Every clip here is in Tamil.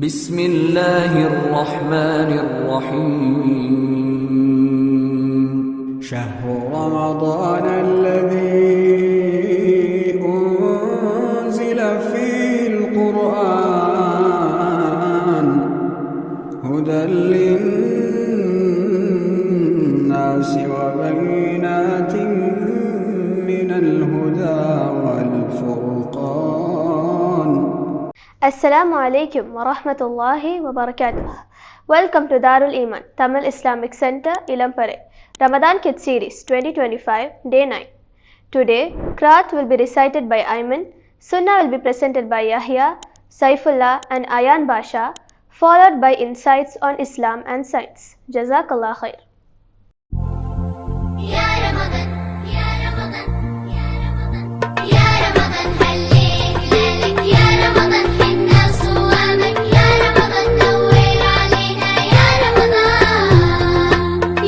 بسم الله الرحمن الرحيم شهر رمضان الذي أنزل فيه القرآن هدى للناس وبينات من الهدى والفرقان. Assalamu alaikum wa rahmatullahi wa barakatuh. Welcome to Darul Iman, Tamil Islamic Center, Ilampare, Ramadan Kids Series 2025, Day 9. Today, Qiraat will be recited by Ayman, Sunnah will be presented by Yahya, Saifullah and Ayan Basha, followed by insights on Islam and science. Jazakallah khair. يا رمضان يا رمضان يا رمضان يا رمضان هليك ليلك يا رمضان حنا صوامك يا رمضان نور علينا يا رمضان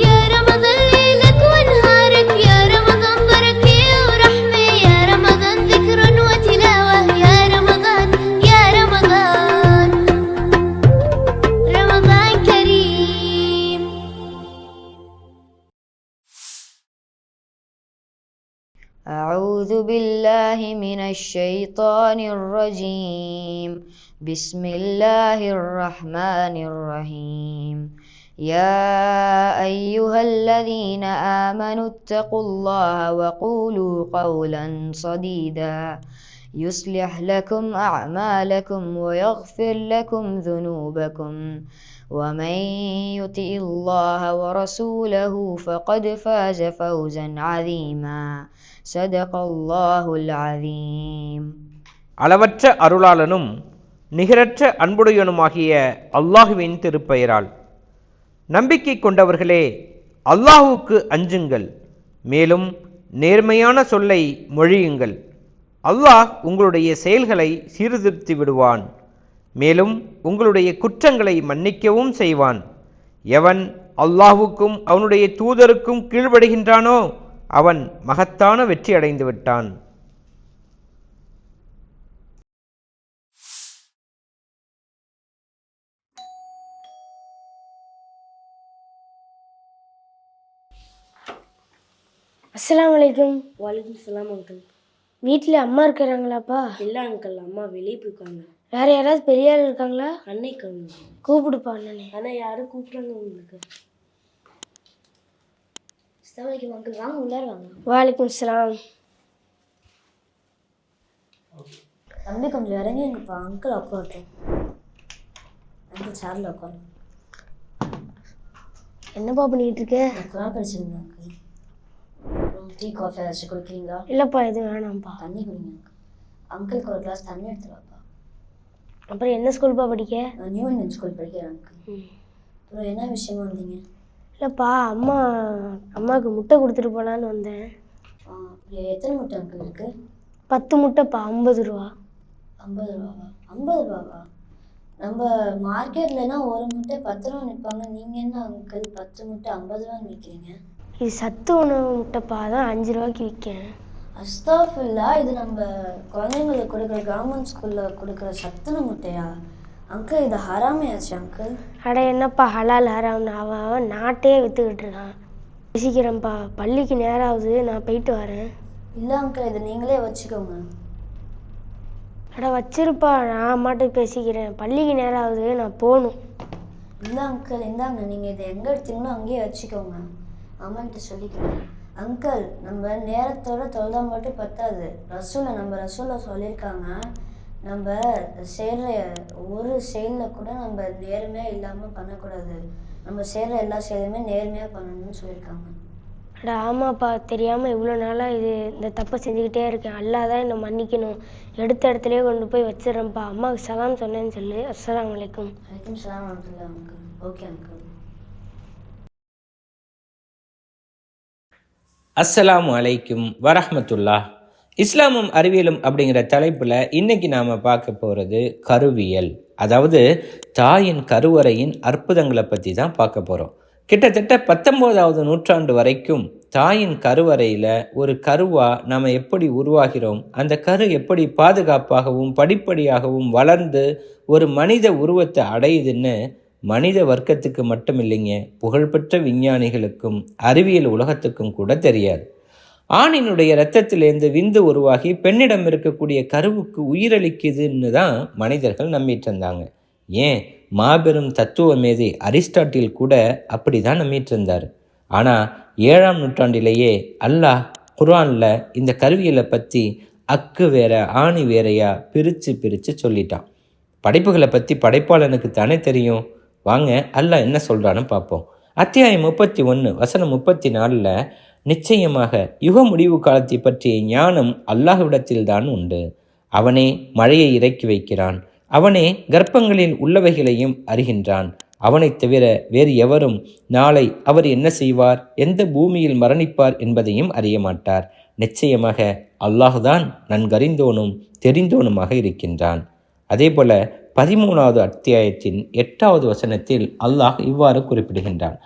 يا رمضان ليلك ونهارك يا رمضان بركة ورحمة يا رمضان ذكر وتلاوة يا رمضان يا رمضان رمضان كريم. أعوذ بالله من الشيطان الرجيم. بسم الله الرحمن الرحيم. يا أيها الذين آمنوا اتقوا الله وقولوا قولا سديدا يصلح لكم أعمالكم ويغفر لكم ذنوبكم ومن يطع الله ورسوله فقد فاز فوزا عظيما. صدق الله العظيم. அளவற்ற அருளாளனும் நிகரற்ற அன்புடையனுமாகிய அல்லாஹுவின் திருப்பெயரால். நம்பிக்கை கொண்டவர்களே, அல்லாஹுவுக்கு அஞ்சுங்கள், மேலும் நேர்மையான சொல்லை மொழியுங்கள். அல்லாஹ் உங்களுடைய செயல்களை சீர்திருத்தி விடுவான், மேலும் உங்களுடைய குற்றங்களை மன்னிக்கவும் செய்வான். எவன் அல்லாஹுக்கும் அவனுடைய தூதருக்கும் கீழ்ப்படுகின்றானோ அவன் மகத்தான வெற்றி அடைந்து விட்டான். அஸ்ஸலாமு அலைக்கும். வலைக்கும் சலாம் அங்கிள். வீட்டில் அம்மா இருக்கிறாங்களாப்பா? இல்லை அங்கிள், அம்மா வெளியே போயிருக்காங்க. வேற யாராவது பெரிய ஆள் இருக்காங்களா? அன்னைக்காங்க. கூப்பிடுப்பா அண்ணனே. ஆனால் யாரும் கூப்பிட்றாங்க உங்களுக்கு? அஸ்ஸலாமு அலைக்கும் அங்கிள், வாங்க உள்ளார வாங்க. வாலைக்கும் சலாம். தம்பி கொஞ்சம் இறங்கிங்கப்பா, அங்கிள் உட்காரட்டும். அங்கிள் சேர்ல உட்காருங்க. என்னப்பா பண்ணிட்டு இருக்க? குரான் படிச்சிருந்தேன் அங்கிள். டீ காஃபி ஏதாச்சும் குடிக்கிறீங்களா? இல்லைப்பா, எதுவும் வேணாம்ப்பா. தண்ணி குடிங்க அங்கிள். அங்கிளுக்கு ஒரு கிளாஸ் தண்ணி எடுத்துட்டு வாப்பா. அப்புறம் என்ன ஸ்கூல்ப்பா படிக்க? நான் நியூ இந்தியன் ஸ்கூல் படிக்கிறேன் அங்கிள். அப்புறம் என்ன விஷயமா வந்தீங்க? இல்லைப்பா, அம்மாவுக்கு முட்டை கொடுத்துட்டு போகலான்னு வந்தேன். அப்படியே எத்தனை முட்டை அங்கிள் இருக்கு? 10 முட்டைப்பா, 50 ரூபா. 50 ரூபாவா? 50 ரூபாவா? நம்ம மார்க்கெட்லலாம் ஒரு முட்டை 10 ரூபா நிற்பாங்க. நீங்கள் என்ன அங்கிள் 10 முட்டை 50 ரூபான்னு விற்கிறீங்க? இது சத்து உணவு முட்டைப்பா, அதான் 5 ரூபாய்க்கு விற்கேன். அஸ்தாஃபில்லா, இது நம்ம குழந்தைங்களுக்கு கொடுக்குற கவர்மெண்ட் ஸ்கூலில் கொடுக்குற சத்துண முட்டையா அங்கிள்? இது ஹராமையாச்சு அங்கிள். அட என்னப்பா ஹலால் ஹராம்னு அவன் நாட்டையே விற்றுக்கிட்டு இருக்கான். யோசிக்கிறேன்ப்பா, பள்ளிக்கு நேரம் ஆகுது, நான் போயிட்டு வரேன். இல்லை அங்கிள், இதை நீங்களே வச்சுக்கோங்க. அட வச்சிருப்பா, நான் அம்மாட்ட பேசிக்கிறேன். பள்ளிக்கு நேரம் ஆகுது, நான் போகணும். இல்லை அங்கிள், இந்தாங்க, நீங்கள் இதை எங்கே எடுத்தீங்களோ அங்கேயே வச்சுக்கோங்க. அம்மாக்கிட்ட சொல்லிக்கிறேன். அங்கிள், நம்ம நேரத்தோட தொழுதா மட்டும் பத்தாது. நம்ம ரசூலை சொல்லியிருக்காங்க, நம்ம செய்கிற ஒரு செயலில் கூட நம்ம நேர்மையாக இல்லாமல் பண்ணக்கூடாது. நம்ம செய்கிற எல்லா செயலுமே நேர்மையாக பண்ணணும்னு சொல்லியிருக்காங்க. அட ஆமாப்பா, தெரியாமல் இவ்வளோ நாளாக இந்த தப்பை செஞ்சுக்கிட்டே இருக்கேன். அல்லாஹ் தான் என்னை மன்னிக்கணும். எடுத்த இடத்துலையே கொண்டு போய் வச்சிடறேன்ப்பா. அம்மாவுக்கு சலாம் சொன்னேன்னு சொல்லு. அஸ்ஸலாமு அலைக்கும். வலைக்கும் சலாம் அங்கிள். Uncle okay uncle. அஸ்ஸலாமு அலைக்கும் வரஹ்மத்துல்லாஹ். இஸ்லாமும் அறிவியலும் அப்படிங்கிற தலைப்பில் இன்னைக்கு நாம் பார்க்க போகிறது கருவியல், அதாவது தாயின் கருவறையின் அற்புதங்களை பற்றி தான் பார்க்க போகிறோம். கிட்டத்தட்ட 19வது நூற்றாண்டு வரைக்கும் தாயின் கருவறையில் ஒரு கருவா நாம் எப்படி உருவாகிறோம், அந்த கரு எப்படி பாதுகாப்பாகவும் படிப்படியாகவும் வளர்ந்து ஒரு மனித உருவத்தை அடையுதுன்னு மனித வர்க்கத்துக்கு மட்டும் இல்லைங்க, புகழ்பெற்ற விஞ்ஞானிகளுக்கும் அறிவியல் உலகத்துக்கும் கூட தெரியாது. ஆணினுடைய இரத்தத்திலேருந்து விந்து உருவாகி பெண்ணிடம் இருக்கக்கூடிய கருவுக்கு உயிரளிக்குதுன்னு தான் மனிதர்கள் நம்பிட்டு இருந்தாங்க. ஏன், மாபெரும் தத்துவ மேதை அரிஸ்டாட்டில் கூட அப்படி தான் நம்பிட்டு இருந்தார். ஆனால் 7ஆம் நூற்றாண்டிலேயே அல்லாஹ் குர்ஆனில் இந்த கருவியலை பற்றி அக்கு வேற ஆணி வேறையா பிரித்து சொல்லிட்டான். படைப்புகளை பற்றி படைப்பாளனுக்கு தானே தெரியும். வாங்க அல்லாஹ் என்ன சொல்கிறான்னு பார்ப்போம். அத்தியாயம் 31 வசனம் 34 நிச்சயமாக யுக முடிவு காலத்தை பற்றிய ஞானம் அல்லாஹ்விடத்தில்தான் உண்டு. அவனே மழையை இறக்கி வைக்கிறான், அவனே கர்ப்பங்களில் உள்ளவைகளையும் அறிகின்றான். அவனைத் தவிர வேறு எவரும் நாளை அவர் என்ன செய்வார், எந்த பூமியில் மரணிப்பார் என்பதையும் அறிய மாட்டார். நிச்சயமாக அல்லாஹுதான் நன்கறிந்தோனும் தெரிந்தோனுமாக இருக்கின்றான். அதே போல 13வது அத்தியாயத்தின் 8வது வசனத்தில் அல்லாஹ் இவ்வாறு குறிப்பிடுகின்றான்.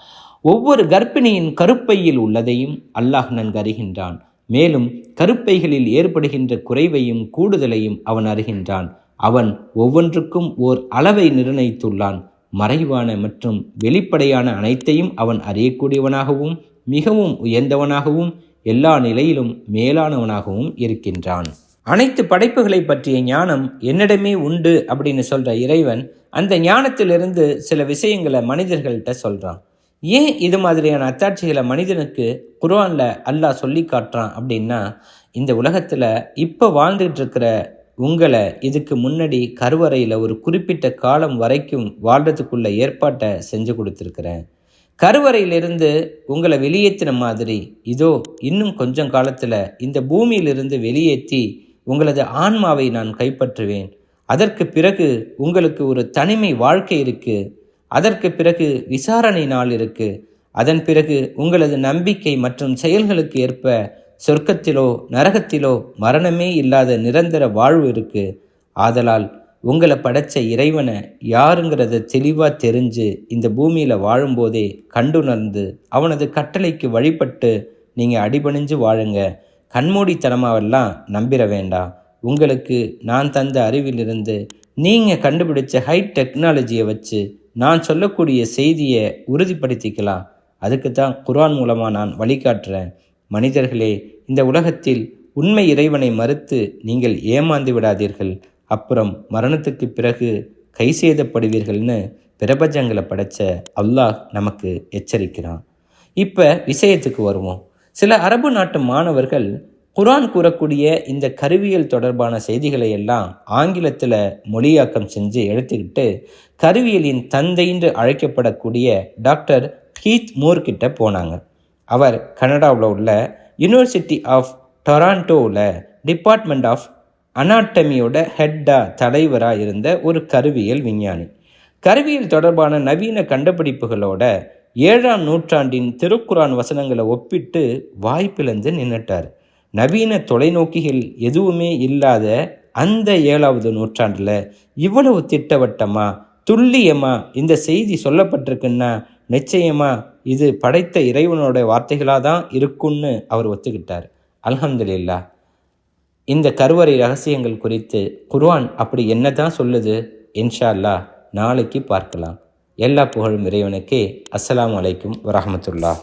ஒவ்வொரு கர்ப்பிணியின் கருப்பையில் உள்ளதையும் அல்லாஹ் நன்கு அறிகின்றான். மேலும் கருப்பைகளில் ஏற்படுகின்ற குறைவையும் கூடுதலையும் அவன் அறிகின்றான். அவன் ஒவ்வொன்றுக்கும் ஓர் அளவை நிர்ணயித்துள்ளான். மறைவான மற்றும் வெளிப்படையான அனைத்தையும் அவன் அறியக்கூடியவனாகவும் மிகவும் உயர்ந்தவனாகவும் எல்லா நிலையிலும் மேலானவனாகவும் இருக்கின்றான். அனைத்து படைப்புகளை பற்றிய ஞானம் என்னிடமே உண்டு அப்படின்னு சொல்கிற இறைவன் அந்த ஞானத்திலிருந்து சில விஷயங்களை மனிதர்கள்ட்ட சொல்கிறான். ஏன் இது மாதிரியான அத்தாட்சிகளை மனிதனுக்கு குர்ஆனில் அல்லாஹ் சொல்லி காட்டுறான் அப்படின்னா, இந்த உலகத்தில் இப்போ வாழ்ந்துட்டு இருக்கிற உங்களை இதுக்கு முன்னாடி கருவறையில் ஒரு குறிப்பிட்ட காலம் வரைக்கும் வாழ்கிறதுக்குள்ள ஏற்பாட்டை செஞ்சு கொடுத்துருக்குறேன். கருவறையிலிருந்து உங்களை வெளியேற்றின மாதிரி இதோ இன்னும் கொஞ்சம் காலத்தில் இந்த பூமியிலிருந்து வெளியேற்றி உங்களது ஆன்மாவை நான் கைப்பற்றுவேன். அதற்கு பிறகு உங்களுக்கு ஒரு தனிமை வாழ்க்கை இருக்குது. அதற்கு பிறகு விசாரணை நாள் இருக்குது. அதன் பிறகு உங்களது நம்பிக்கை மற்றும் செயல்களுக்கு ஏற்ப சொர்க்கத்திலோ நரகத்திலோ மரணமே இல்லாத நிரந்தர வாழ்வு இருக்குது. ஆதலால் உங்களை படைச்ச இறைவனை யாருங்கிறத தெளிவாக தெரிஞ்சு இந்த பூமியில் வாழும்போதே கண்டுணர்ந்து அவனது கட்டளைக்கு வழிபட்டு நீங்கள் அடிபணிஞ்சு வாழுங்க. கண்மூடித்தனமாவெல்லாம் நம்பிட வேண்டாம். உங்களுக்கு நான் தந்த அறிவிலிருந்து நீங்கள் கண்டுபிடிச்ச ஹை டெக்னாலஜியை வச்சு நான் சொல்லக்கூடிய செய்தியை உறுதிப்படுத்திக்கலாம். அதுக்கு தான் குர்ஆன் மூலமாக நான் வழிகாட்டுறேன். மனிதர்களே, இந்த உலகத்தில் உண்மை இறைவனை மறுத்து நீங்கள் ஏமாந்து விடாதீர்கள். அப்புறம் மரணத்துக்கு பிறகு கை சேதப்படுவீர்கள்னு பிரபஞ்சங்களை படைச்ச அல்லாஹ் நமக்கு எச்சரிக்கிறான். இப்போ விஷயத்துக்கு வருவோம். சில அரபு நாட்டு மாணவர்கள் குர்ஆன் கூறக்கூடிய இந்த கருவியல் தொடர்பான செய்திகளை எல்லாம் ஆங்கிலத்தில் மொழியாக்கம் செஞ்சு எடுத்துக்கிட்டு கருவியலின் தந்தை என்று அழைக்கப்படக்கூடிய டாக்டர் கீத் மூர் கிட்ட போனாங்க. அவர் கனடாவில் உள்ள யூனிவர்சிட்டி ஆஃப் டொராண்டோவில் டிபார்ட்மெண்ட் ஆஃப் அனாட்டமியோட தலைவராக இருந்த ஒரு கருவியல் விஞ்ஞானி. கருவியல் தொடர்பான நவீன கண்டுபிடிப்புகளோட 7ஆம் நூற்றாண்டின் திருக்குர்ஆன் வசனங்களை ஒப்பிட்டு வாய்ப்பிழந்து நின்றுட்டார். நவீன தொலைநோக்கிகள் எதுவுமே இல்லாத அந்த 7வது நூற்றாண்டில் இவ்வளவு திட்டவட்டமாக துல்லியமாக இந்த செய்தி சொல்லப்பட்டிருக்குன்னா நிச்சயமாக இது படைத்த இறைவனோட வார்த்தைகளாக தான் இருக்குன்னு அவர் ஒத்துக்கிட்டார். அல்ஹம்துலில்லாஹ். இந்த கருவறை ரகசியங்கள் குறித்து குர்ஆன் அப்படி என்ன தான் சொல்லுது, இன்ஷா அல்லாஹ் நாளைக்கு பார்க்கலாம். எல்லா புகழும் இறைவனுக்கே. அஸ்ஸலாமு அலைக்கும் வரஹ்மத்துல்லாஹ்.